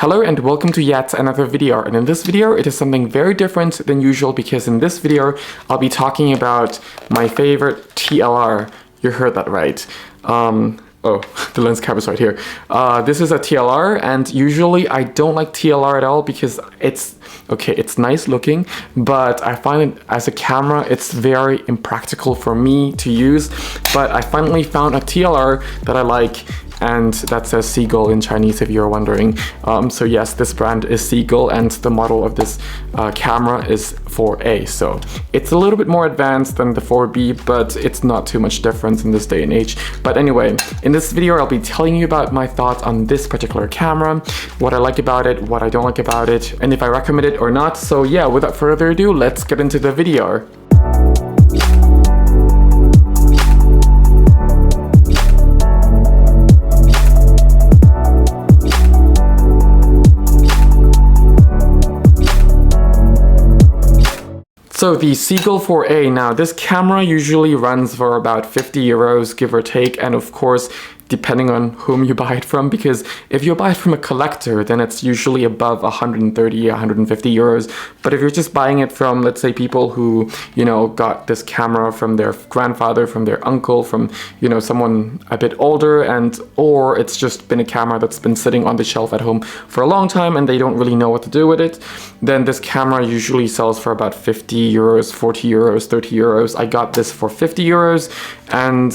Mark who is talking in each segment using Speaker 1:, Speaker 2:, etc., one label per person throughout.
Speaker 1: Hello and welcome to yet another video, and in this video it is something very different than usual because in this video I'll be talking about my favorite TLR. You heard that right. Oh, the lens cap is right here. This is a TLR, and usually I don't like TLR at all because it's nice looking, but I find it as a camera it's very impractical for me to use. But I finally found a TLR that I like, and that says Seagull in Chinese if you're wondering. So yes, this brand is Seagull, and the model of this camera is 4A. So it's a little bit more advanced than the 4B, but it's not too much difference in this day and age. But anyway, in this video I'll be telling you about my thoughts on this particular camera, what I like about it, what I don't like about it, and if I recommend it or not. So yeah, without further ado, let's get into the video. So the Seagull 4A, now this camera usually runs for about 50 euros, give or take, and of course depending on whom you buy it from, because if you buy it from a collector then it's usually above 130, 150 euros. But if you're just buying it from, let's say, people who, you know, got this camera from their grandfather, from their uncle, from, you know, someone a bit older, and or it's just been a camera that's been sitting on the shelf at home for a long time and they don't really know what to do with it, then this camera usually sells for about 50 euros, 40 euros, 30 euros. I got this for 50 euros, and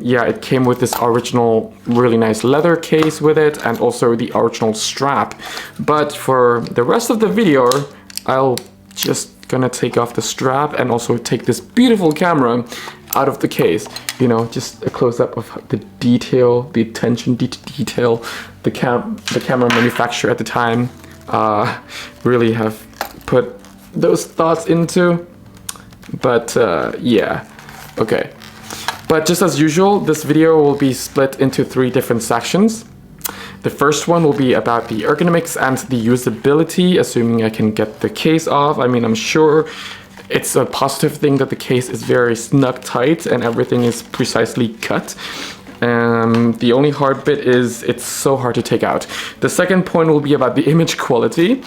Speaker 1: yeah, it came with this original really nice leather case with it, and also the original strap. But for the rest of the video I'll just gonna take off the strap and also take this beautiful camera out of the case. You know, just a close-up of the detail, the attention to detail the camera manufacturer at the time really have put those thoughts into. But yeah, okay. But just as usual, this video will be split into 3 different sections. The first one will be about the ergonomics and the usability, assuming I can get the case off. I mean, I'm sure it's a positive thing that the case is very snug tight and everything is precisely cut. The only hard bit is it's so hard to take out. The second point will be about the image quality.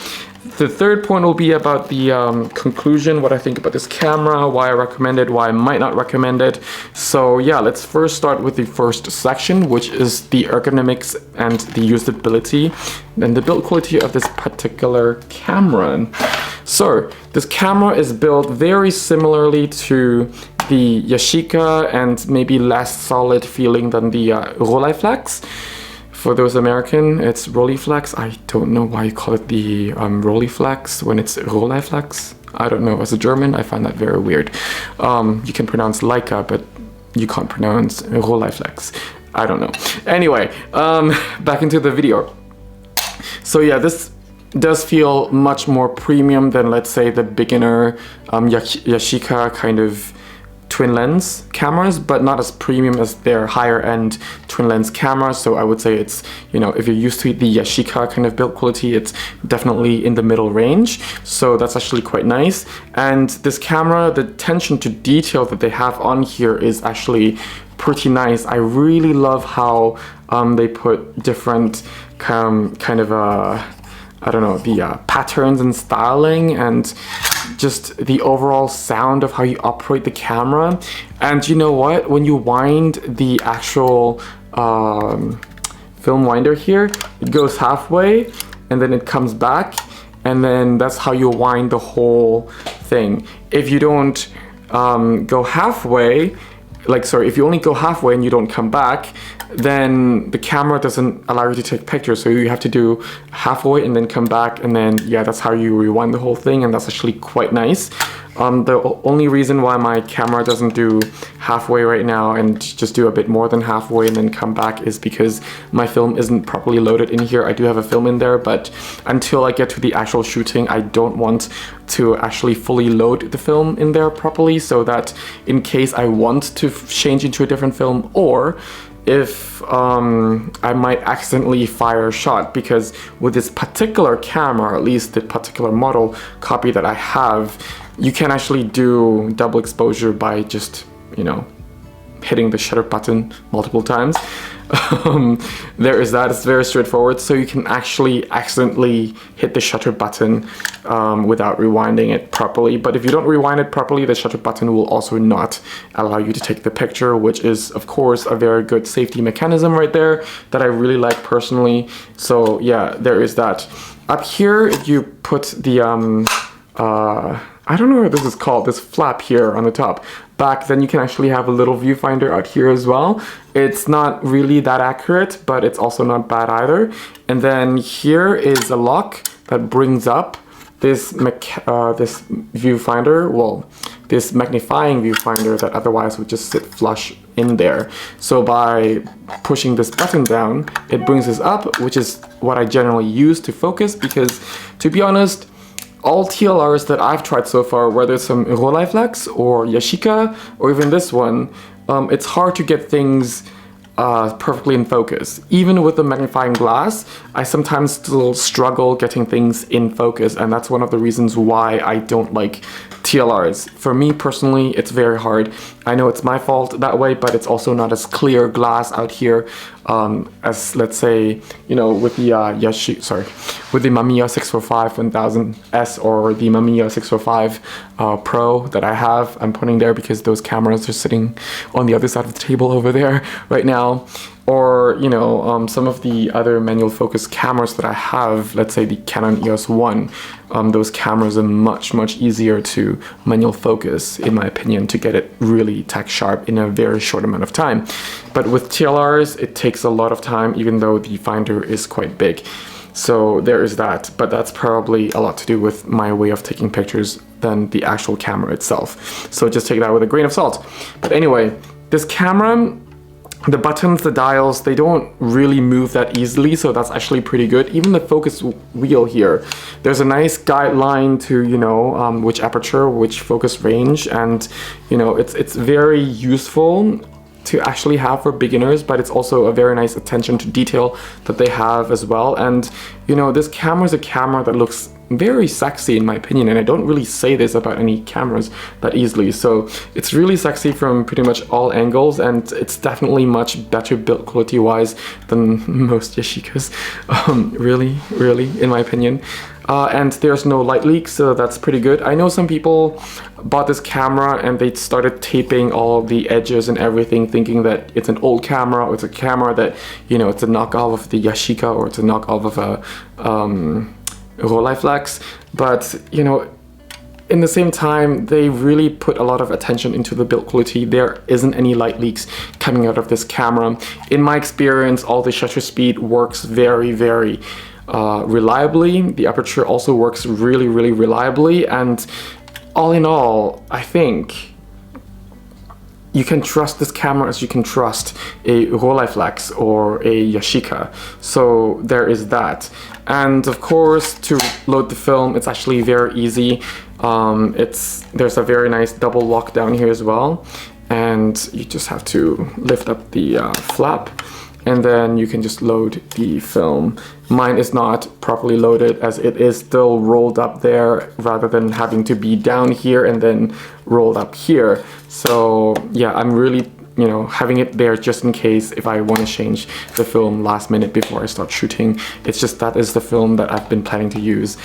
Speaker 1: The third point will be about the conclusion, what I think about this camera, why I recommend it, why I might not recommend it. So yeah, let's first start with the first section, which is the ergonomics and the usability and the build quality of this particular camera. So this camera is built very similarly to the Yashica and maybe less solid feeling than the Rolleiflex. For those American, it's Rolleiflex. I don't know why you call it the Rolleiflex when it's Rolleiflex. I don't know. As a German, I find that very weird. You can pronounce Leica, but you can't pronounce Rolleiflex. I don't know. Anyway, back into the video. So yeah, this does feel much more premium than, let's say, the beginner Yashica kind of twin lens cameras, but not as premium as their higher end twin lens cameras. So I would say it's, you know, if you're used to the Yashica kind of build quality, it's definitely in the middle range. So that's actually quite nice. And this camera, the attention to detail that they have on here is actually pretty nice. I really love how they put different kind of I don't know, the patterns and styling and just the overall sound of how you operate the camera. And you know what? When you wind the actual film winder here, it goes halfway and then it comes back, and then that's how you wind the whole thing. If you don't go halfway, if you only go halfway and you don't come back, then the camera doesn't allow you to take pictures. So you have to do halfway and then come back, and then yeah, that's how you rewind the whole thing, and that's actually quite nice. The only reason why my camera doesn't do halfway right now and just do a bit more than halfway and then come back is because my film isn't properly loaded in here. I do have a film in there, but until I get to the actual shooting, I don't want to actually fully load the film in there properly, so that in case I want to change into a different film, or if I might accidentally fire a shot, because with this particular camera, at least the particular model copy that I have, you can actually do double exposure by just, you know, hitting the shutter button multiple times. There is that. It's very straightforward, so you can actually accidentally hit the shutter button without rewinding it properly. But if you don't rewind it properly, the shutter button will also not allow you to take the picture, which is of course a very good safety mechanism right there that I really like personally. So yeah, there is that. Up here, if you put the I don't know what this is called, this flap here on the top back, then you can actually have a little viewfinder out here as well. It's not really that accurate, but it's also not bad either. And then here is a lock that brings up this this viewfinder, well, this magnifying viewfinder that otherwise would just sit flush in there. So by pushing this button down, it brings this up, which is what I generally use to focus, because to be honest, all TLRs that I've tried so far, whether it's some Rolleiflex or Yashica or even this one, it's hard to get things perfectly in focus. Even with the magnifying glass, I sometimes still struggle getting things in focus, and that's one of the reasons why I don't like TLRs. For me personally, it's very hard. I know it's my fault that way, but it's also not as clear glass out here as, let's say, you know, with the with the Mamiya 645 1000S or the Mamiya 645 Pro that I have. I'm putting there because those cameras are sitting on the other side of the table over there right now. Or, you know, some of the other manual focus cameras that I have, let's say the Canon EOS 1, those cameras are much easier to manual focus, in my opinion, to get it really tack sharp in a very short amount of time. But with TLRs, it takes a lot of time, even though the finder is quite big. So there is that, but that's probably a lot to do with my way of taking pictures than the actual camera itself. So just take that with a grain of salt. But anyway, this camera, the buttons, the dials, they don't really move that easily, so that's actually pretty good. Even the focus wheel here, there's a nice guideline to, you know, which aperture, which focus range, and, you know, it's very useful to actually have for beginners, but it's also a very nice attention to detail that they have as well. And, you know, this camera is a camera that looks very sexy in my opinion, and I don't really say this about any cameras that easily. So it's really sexy from pretty much all angles, and it's definitely much better build quality wise than most Yashicas, really in my opinion. And there's no light leaks, so that's pretty good. I know some people bought this camera and they started taping all the edges and everything, thinking that it's an old camera, or it's a camera that, you know, it's a knockoff of the Yashica, or it's a knockoff of a Rolleiflex. But, you know, in the same time, they really put a lot of attention into the build quality. There isn't any light leaks coming out of this camera. In my experience, all the shutter speed works very reliably. The aperture also works really reliably, and all in all, I think you can trust this camera as you can trust a Rolleiflex or a Yashica. So there is that. And of course, to load the film, it's actually very easy. There's a very nice double lock down here as well, and you just have to lift up the flap, and then you can just load the film. Mine is not properly loaded, as it is still rolled up there rather than having to be down here and then rolled up here. So yeah, I'm really, you know, having it there just in case if I want to change the film last minute before I start shooting. It's just that is the film that I've been planning to use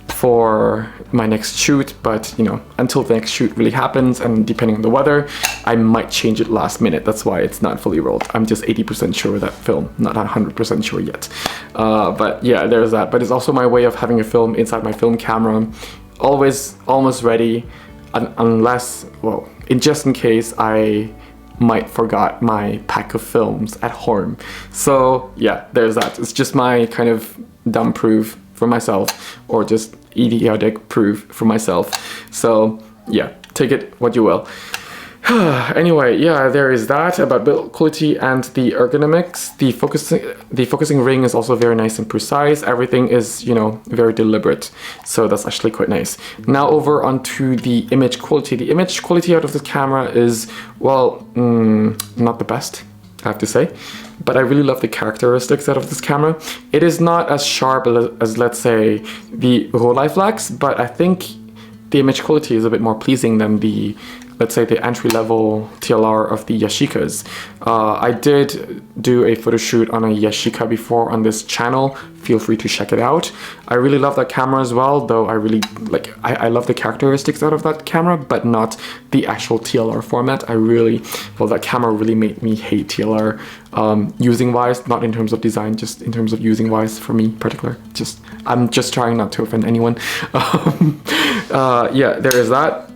Speaker 1: for my next shoot, but you know, until the next shoot really happens, and depending on the weather, I might change it last minute. That's why it's not fully rolled. I'm just 80% sure with that film, not 100% sure yet. But yeah, there's that. But it's also my way of having a film inside my film camera, always almost ready, unless, well, just in case I might forgot my pack of films at home. So yeah, there's that. It's just my kind of dumb proof for myself, or just idiotic proof for myself. So yeah, take it what you will. Anyway, yeah, there is that about build quality and the ergonomics. The focusing ring is also very nice and precise. Everything is, you know, very deliberate. So that's actually quite nice. Now over onto the image quality. The image quality out of this camera is, well, not the best, I have to say. But I really love the characteristics out of this camera. It is not as sharp as, let's say, the Rolleiflex, but I think the image quality is a bit more pleasing than the let's say the entry-level TLR of the Yashicas. I did do a photo shoot on a Yashica before on this channel. Feel free to check it out. I really love that camera as well, though I really like, I love the characteristics out of that camera, but not the actual TLR format. Well, that camera really made me hate TLR using wise, not in terms of design, just in terms of using wise for me particular. I'm just trying not to offend anyone. Yeah, there is that.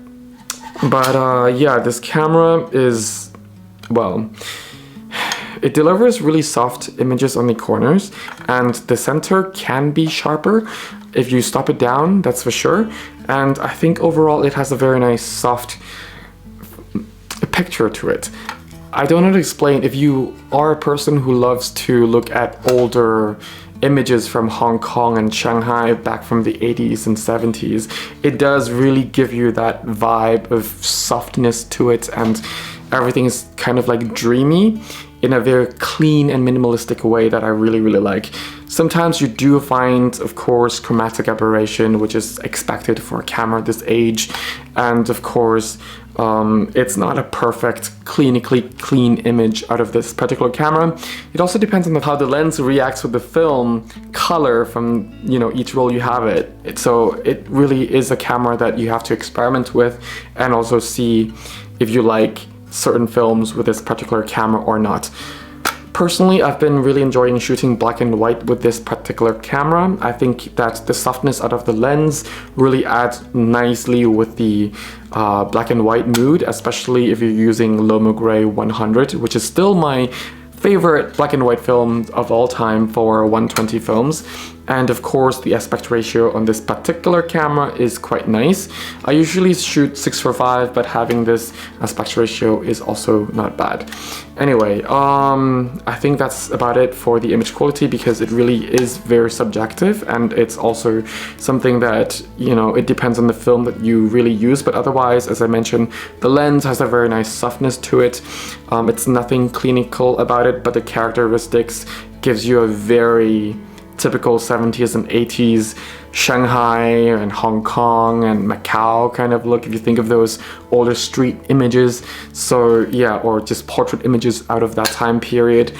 Speaker 1: But yeah, this camera is, well, it delivers really soft images on the corners, and the center can be sharper if you stop it down, that's for sure. And I think overall it has a very nice soft picture to it. I don't know how to explain. If you are a person who loves to look at older images from Hong Kong and Shanghai back from the 80s and 70s, it does really give you that vibe of softness to it, and everything is kind of like dreamy in a very clean and minimalistic way that I really, really like. Sometimes you do find, of course, chromatic aberration, which is expected for a camera this age, and of course it's not a perfect, clinically clean image out of this particular camera. It also depends on how the lens reacts with the film color from, you know, each roll you have it. So it really is a camera that you have to experiment with and also see if you like certain films with this particular camera or not. Personally, I've been really enjoying shooting black and white with this particular camera. I think that the softness out of the lens really adds nicely with the black and white mood, especially if you're using Lomo Gray 100, which is still my favorite black and white film of all time for 120 films. And of course, the aspect ratio on this particular camera is quite nice. I usually shoot 6:5, but having this aspect ratio is also not bad. Anyway, I think that's about it for the image quality, because it really is very subjective, and it's also something that, you know, it depends on the film that you really use. But otherwise, as I mentioned, the lens has a very nice softness to it. It's nothing clinical about it, but the characteristics gives you a very typical 70s and 80s Shanghai and Hong Kong and Macau kind of look, if you think of those older street images. So yeah, or just portrait images out of that time period.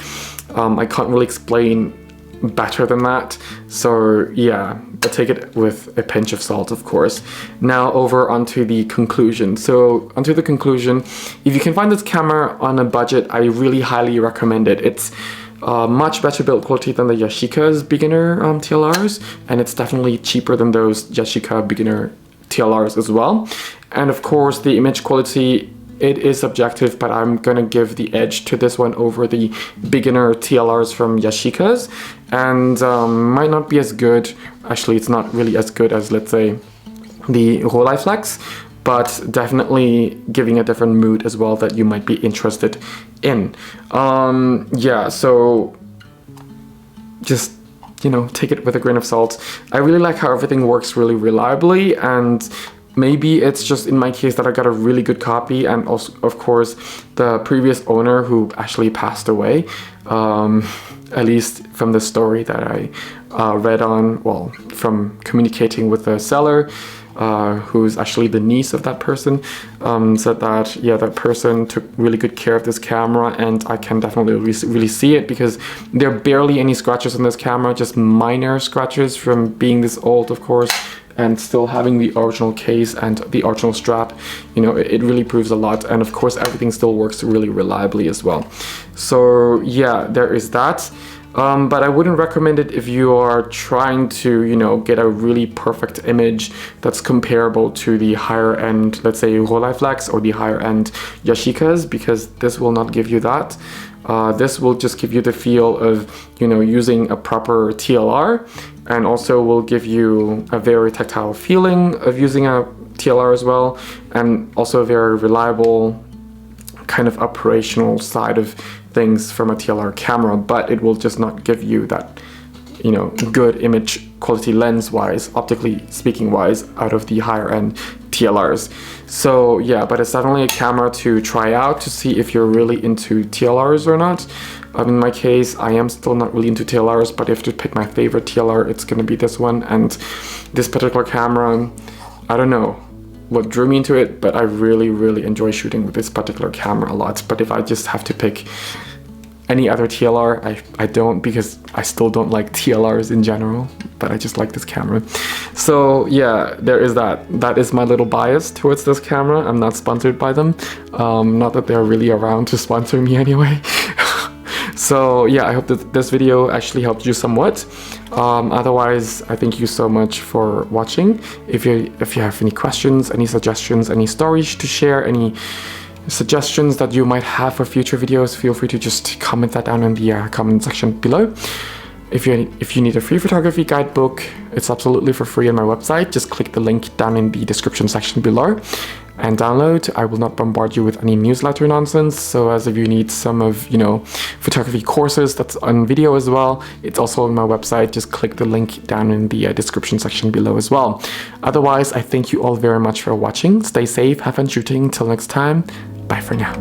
Speaker 1: I can't really explain better than that. So yeah, but take it with a pinch of salt, of course. Now over onto the conclusion. So onto the conclusion, if you can find this camera on a budget, I really highly recommend it. It's much better build quality than the Yashica's beginner TLRs, and it's definitely cheaper than those Yashica beginner TLRs as well. And of course, the image quality, it is subjective, but I'm gonna give the edge to this one over the beginner TLRs from Yashica's, and might not be as good. Actually, it's not really as good as, let's say, the Rolleiflex, but definitely giving a different mood as well that you might be interested in. Yeah, so just, you know, take it with a grain of salt. I really like how everything works really reliably, and maybe it's just in my case that I got a really good copy, and also, of course, the previous owner who actually passed away, at least from the story that I read on, well, from communicating with the seller, who's actually the niece of that person, said that, yeah, that person took really good care of this camera, and I can definitely really see it, because there are barely any scratches on this camera, just minor scratches from being this old, of course, and still having the original case and the original strap. You know, it really proves a lot, and of course everything still works really reliably as well. So yeah, there is that. But I wouldn't recommend it if you are trying to, you know, get a really perfect image that's comparable to the higher end, let's say, Rolleiflex or the higher end Yashicas, because this will not give you that. This will just give you the feel of, you know, using a proper TLR, and also will give you a very tactile feeling of using a TLR as well, and also a very reliable kind of operational side of things from a TLR camera, but it will just not give you that, you know, good image quality lens wise, optically speaking wise, out of the higher end TLRs. So yeah, but it's definitely a camera to try out to see if you're really into TLRs or not. In my case, I am still not really into TLRs, but if to pick my favorite TLR, it's gonna be this one. And this particular camera, I don't know what drew me into it, but I really enjoy shooting with this particular camera a lot. But if I just have to pick any other TLR, I don't, because I still don't like TLRs in general, but I just like this camera. So yeah, there is that. That is my little bias towards this camera. I'm not sponsored by them. Not that they're really around to sponsor me anyway. So yeah, I hope that this video actually helped you somewhat. Otherwise, I thank you so much for watching. If you have any questions, any suggestions, any stories to share, any suggestions that you might have for future videos, feel free to just comment that down in the comment section below. If you need a free photography guidebook, it's absolutely for free on my website. Just click the link down in the description section below and download. I will not bombard you with any newsletter nonsense. So as if you need some of, photography courses that's on video as well, it's also on my website. Just click the link down in the description section below as well. Otherwise, I thank you all very much for watching. Stay safe, have fun shooting. Till next time, bye for now.